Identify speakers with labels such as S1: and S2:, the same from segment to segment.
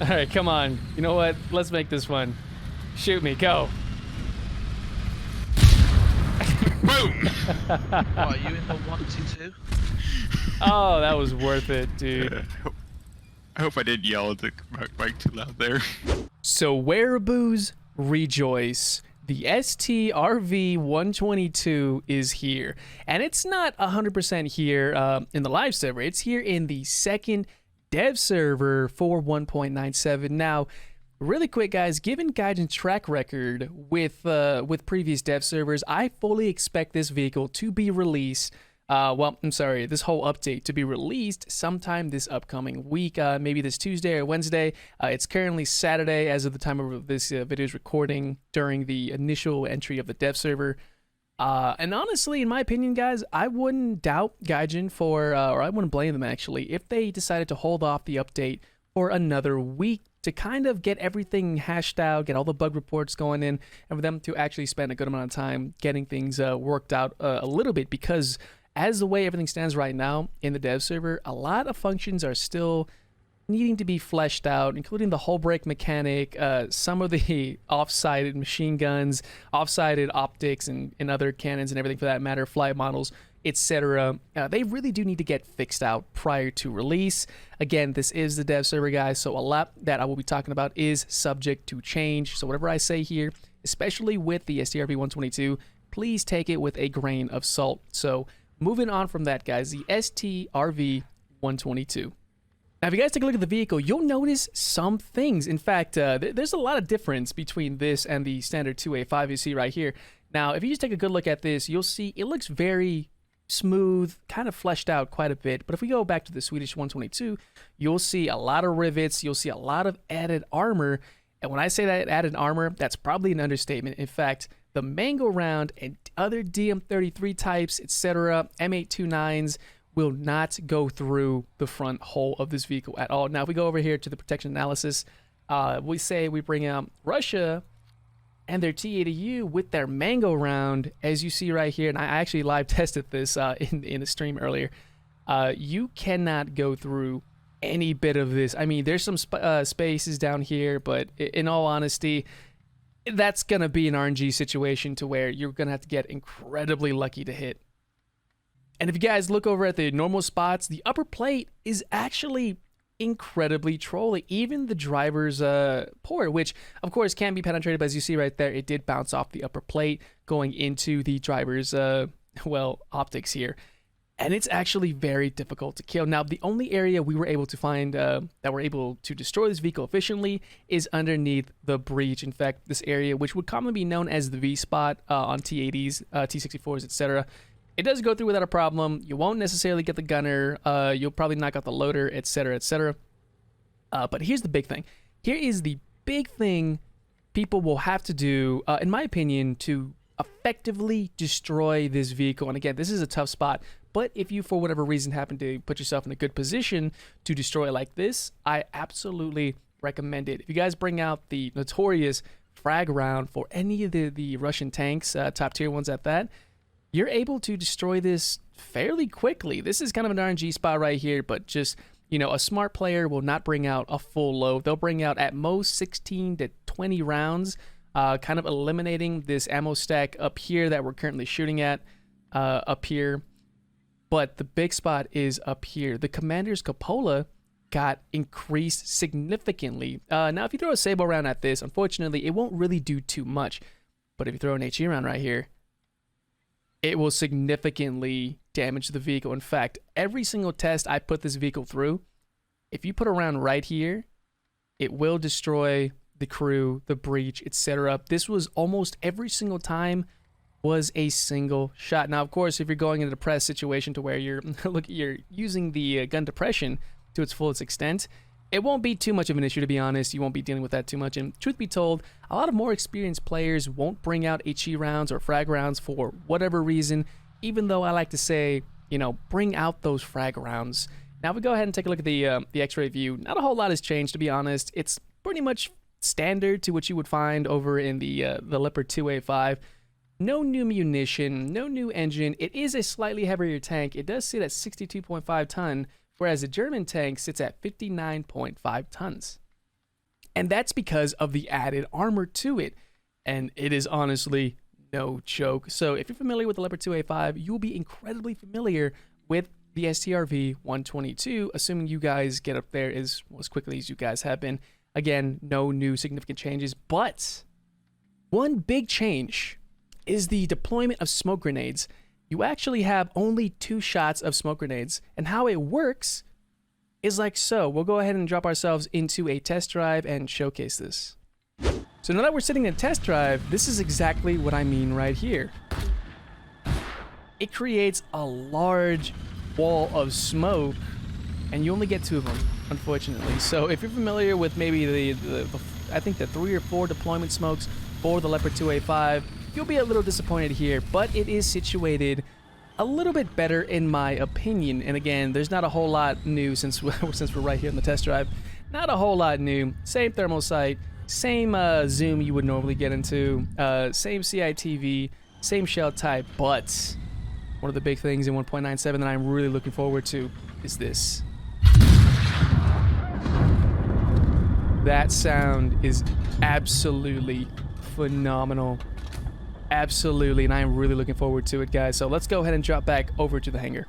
S1: All right, come on. You know what? Let's make this fun. Shoot me, go.
S2: Boom!
S3: What, are you in the 1-2-2?
S1: Oh, that was worth it, dude.
S2: I hope I didn't yell at the mic too loud there.
S1: So Wehraboos, rejoice. The Strv 122 is here. And it's not 100% here in the live server. It's here in the second dev server for 1.97. Now, really quick, guys, given Gaijin's track record with previous dev servers, I fully expect this vehicle to be released. This whole update to be released sometime this upcoming week, maybe this Tuesday or Wednesday. It's currently Saturday as of the time of this video is recording during the initial entry of the dev server. And honestly, in my opinion, guys, I wouldn't doubt Gaijin or I wouldn't blame them actually, if they decided to hold off the update for another week to kind of get everything hashed out, get all the bug reports going in, and for them to actually spend a good amount of time getting things worked out a little bit, because as the way everything stands right now in the dev server, a lot of functions are still needing to be fleshed out, including the hull brake mechanic, some of the off-sided machine guns, off-sided optics, and other cannons and everything for that matter, flight models, etc. They really do need to get fixed out prior to release. Again, this is the dev server, guys, so a lot that I will be talking about is subject to change. So whatever I say here, especially with the Strv 122, please take it with a grain of salt. So moving on from that, guys, the Strv 122. Now, if you guys take a look at the vehicle, you'll notice some things. In fact, there's a lot of difference between this and the standard 2A5 you see right here. Now, if you just take a good look at this, you'll see it looks very smooth, kind of fleshed out quite a bit. But if we go back to the Swedish 122, you'll see a lot of rivets, you'll see a lot of added armor. And when I say that added armor, that's probably an understatement. In fact, the Mango round and other DM33 types, etc., M829s will not go through the front hull of this vehicle at all. Now, if we go over here to the protection analysis, we say we bring out Russia and their T80U with their Mango round, as you see right here, and I actually live tested this in the stream earlier. You cannot go through any bit of this. I mean, there's some spaces down here, but in all honesty, that's going to be an RNG situation to where you're going to have to get incredibly lucky to hit. And if you guys look over at the normal spots, the upper plate is actually incredibly trolly. Even the driver's port, which of course can be penetrated, but as you see right there, it did bounce off the upper plate going into the driver's, optics here. And it's actually very difficult to kill. Now, the only area we were able to find that we're able to destroy this vehicle efficiently is underneath the breech. In fact, this area, which would commonly be known as the V spot on T80s, T64s, etc., it does go through without a problem. You won't necessarily get the gunner. You'll probably knock out the loader, etc., etc. But here's the big thing. Here is the big thing people will have to do, in my opinion, to effectively destroy this vehicle. And again, this is a tough spot. But if you, for whatever reason, happen to put yourself in a good position to destroy it like this, I absolutely recommend it. If you guys bring out the notorious frag round for any of the Russian tanks, top tier ones at that, you're able to destroy this fairly quickly. This is kind of an RNG spot right here, but just, you know, a smart player will not bring out a full load. They'll bring out at most 16 to 20 rounds, kind of eliminating this ammo stack up here that we're currently shooting at up here. But the big spot is up here. The commander's cupola got increased significantly. Now, if you throw a Sable round at this, unfortunately, it won't really do too much. But if you throw an HE round right here, it will significantly damage the vehicle. In fact, every single test I put this vehicle through, if you put a round right here, it will destroy the crew, the breach, etc. This was almost every single time was a single shot. Now, of course, if you're going in a depressed situation to where you're you're using the gun depression to its fullest extent, it won't be too much of an issue, to be honest. You won't be dealing with that too much. And truth be told, a lot of more experienced players won't bring out HE rounds or frag rounds for whatever reason, even though I like to say, you know, bring out those frag rounds. Now, if we go ahead and take a look at the X-ray view, not a whole lot has changed, to be honest. It's pretty much standard to what you would find over in the Leopard 2A5. No new munition, no new engine. It is a slightly heavier tank. It does sit at 62.5 ton, whereas the German tank sits at 59.5 tons. And that's because of the added armor to it. And it is honestly no joke. So if you're familiar with the Leopard 2A5, you will be incredibly familiar with the STRV 122, assuming you guys get up there as quickly as you guys have been. Again, no new significant changes, but one big change is the deployment of smoke grenades. You actually have only 2 shots of smoke grenades, and how it works is like so. We'll go ahead and drop ourselves into a test drive and showcase this. So now that we're sitting in a test drive, this is exactly what I mean right here. It creates a large wall of smoke, and you only get 2 of them, unfortunately. So if you're familiar with maybe I think the 3 or 4 deployment smokes for the Leopard 2A5, you'll be a little disappointed here, but it is situated a little bit better in my opinion. And again, there's not a whole lot new since we're right here in the test drive. Not a whole lot new. Same thermal sight, same zoom you would normally get into, same CITV, same shell type, but one of the big things in 1.97 that I'm really looking forward to is this. That sound is absolutely phenomenal. Absolutely, and I am really looking forward to it, guys. So let's go ahead and drop back over to the hangar.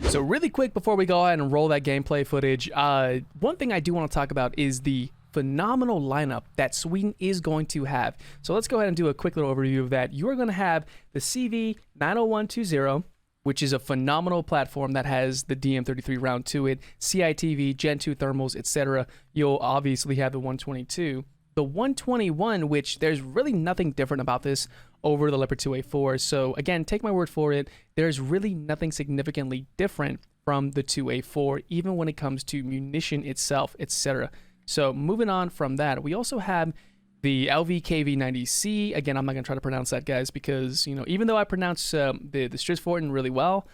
S1: So really quick before we go ahead and roll that gameplay footage, one thing I do want to talk about is the phenomenal lineup that Sweden is going to have. So let's go ahead and do a quick little overview of that. You are going to have the CV90120, which is a phenomenal platform that has the DM33 round to it, CITV, Gen 2 thermals, etc. You'll obviously have the 122. The 121, which there's really nothing different about this over the Leopard 2A4. So again, take my word for it. There's really nothing significantly different from the 2A4, even when it comes to munition itself, etc. So moving on from that, we also have the LVKV90C. Again, I'm not going to try to pronounce that, guys, because, you know, even though I pronounce the Strv really well,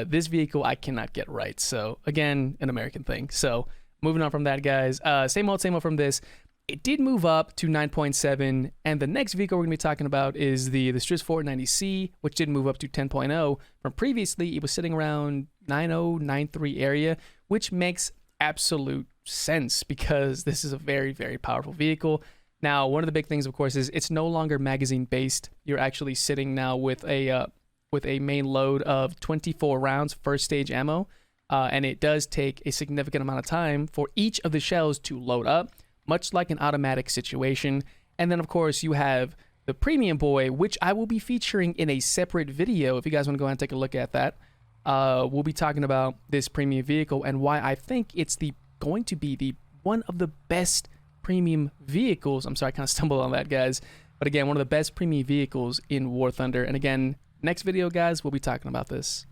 S1: this vehicle I cannot get right. So again, an American thing. So moving on from that, guys, same old from this. It did move up to 9.7, and the next vehicle we're going to be talking about is the Strv 90C, which did move up to 10.0. From previously, it was sitting around 9.0, 9.3 area, which makes absolute sense because this is a very, very powerful vehicle. Now, one of the big things, of course, is it's no longer magazine-based. You're actually sitting now with a main load of 24 rounds, first stage ammo, and it does take a significant amount of time for each of the shells to load up, much like an automatic situation. And then, of course, you have the Premium Boy, which I will be featuring in a separate video. If you guys want to go ahead and take a look at that, we'll be talking about this premium vehicle and why I think it's going to be one of the best premium vehicles. I'm sorry, I kind of stumbled on that, guys. But again, one of the best premium vehicles in War Thunder. And again, next video, guys, we'll be talking about this.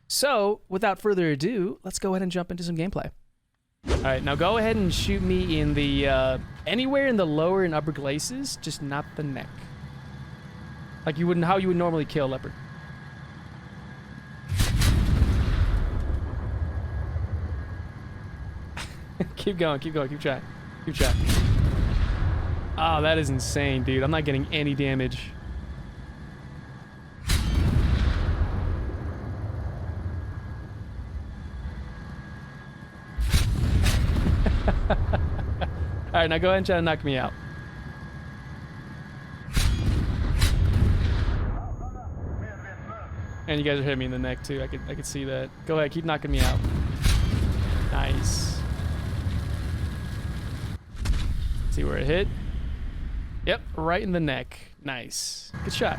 S1: So, without further ado, let's go ahead and jump into some gameplay. All right, now go ahead and shoot me in the anywhere in the lower and upper glacis, just not the neck. Like how you would normally kill a leopard. Keep going, keep trying. Oh, that is insane, dude. I'm not getting any damage. All right, now go ahead and try to knock me out. And you guys are hitting me in the neck too. I could see that. Go ahead, keep knocking me out. Nice. See where it hit? Yep, right in the neck. Nice. Good shot.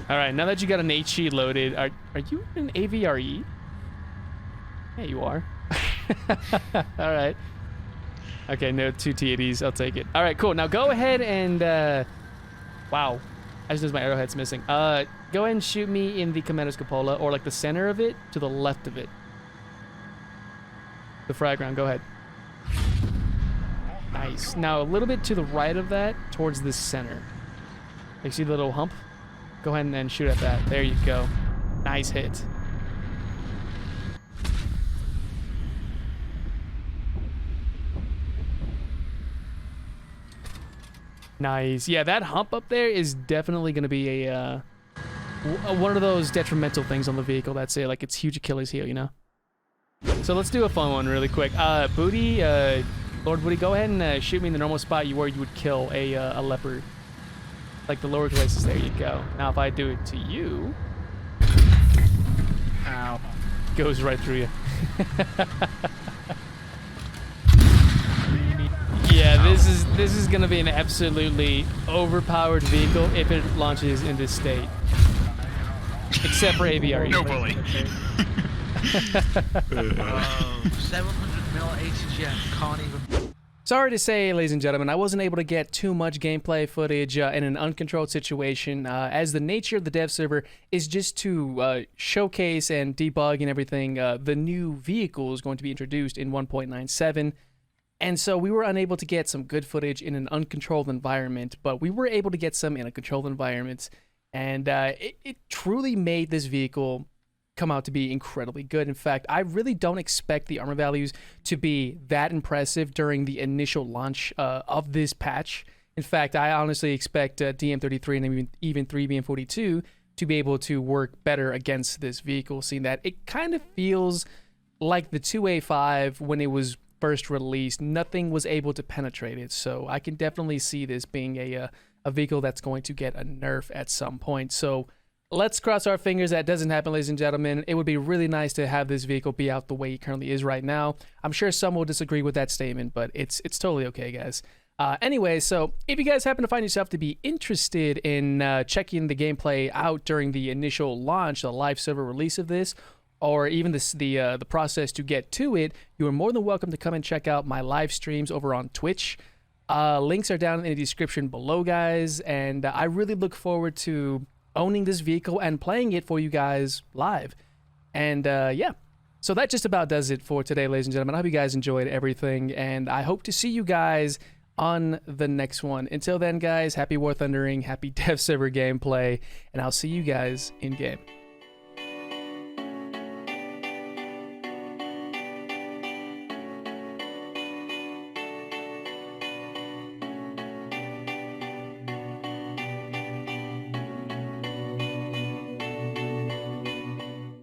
S1: All right, now that you got an HE loaded, are you an AVRE? Yeah, you are. All right. Okay, no, 2 T80s. I'll take it. All right, cool. Now go ahead and... wow. I just noticed my arrowhead's missing. Go ahead and shoot me in the Commander's Cupola, or like the center of it to the left of it. The frag round. Go ahead. Nice. Now a little bit to the right of that, towards the center. You see the little hump? Go ahead and shoot at that. There you go. Nice hit. Nice. Yeah, that hump up there is definitely going to be a one of those detrimental things on the vehicle. That's it. Like, it's huge Achilles heel, you know? So let's do a fun one really quick. Booty, Lord Woody, go ahead and shoot me in the normal spot where you would kill a leopard. Like the lower places, there you go. Now if I do it to you... Ow. Goes right through you. Yeah, this is gonna be an absolutely overpowered vehicle if it launches in this state. Except for AVR.
S2: No bully.
S3: 700 mil ATGM, can't even...
S1: Sorry to say, ladies and gentlemen, I wasn't able to get too much gameplay footage in an uncontrolled situation, as the nature of the dev server is just to showcase and debug and everything the new vehicles going to be introduced in 1.97. And so we were unable to get some good footage in an uncontrolled environment, but we were able to get some in a controlled environment, and it truly made this vehicle come out to be incredibly good. In fact, I really don't expect the armor values to be that impressive during the initial launch of this patch. In fact, I honestly expect DM33 and even 3BM42 to be able to work better against this vehicle, seeing that it kind of feels like the 2A5 when it was first released. Nothing was able to penetrate it, so I can definitely see this being a vehicle that's going to get a nerf at some point. So let's cross our fingers that doesn't happen, ladies and gentlemen. It would be really nice to have this vehicle be out the way it currently is right now. I'm sure some will disagree with that statement, but it's totally okay, guys. Anyway, so if you guys happen to find yourself to be interested in checking the gameplay out during the initial launch, the live server release of this, or even the process to get to it, you are more than welcome to come and check out my live streams over on Twitch. Links are down in the description below, guys, and I really look forward to owning this vehicle and playing it for you guys live. And yeah, so that just about does it for today, ladies and gentlemen. I hope you guys enjoyed everything, and I hope to see you guys on the next one. Until then, guys, happy War Thundering, happy Dev Server gameplay, and I'll see you guys in game.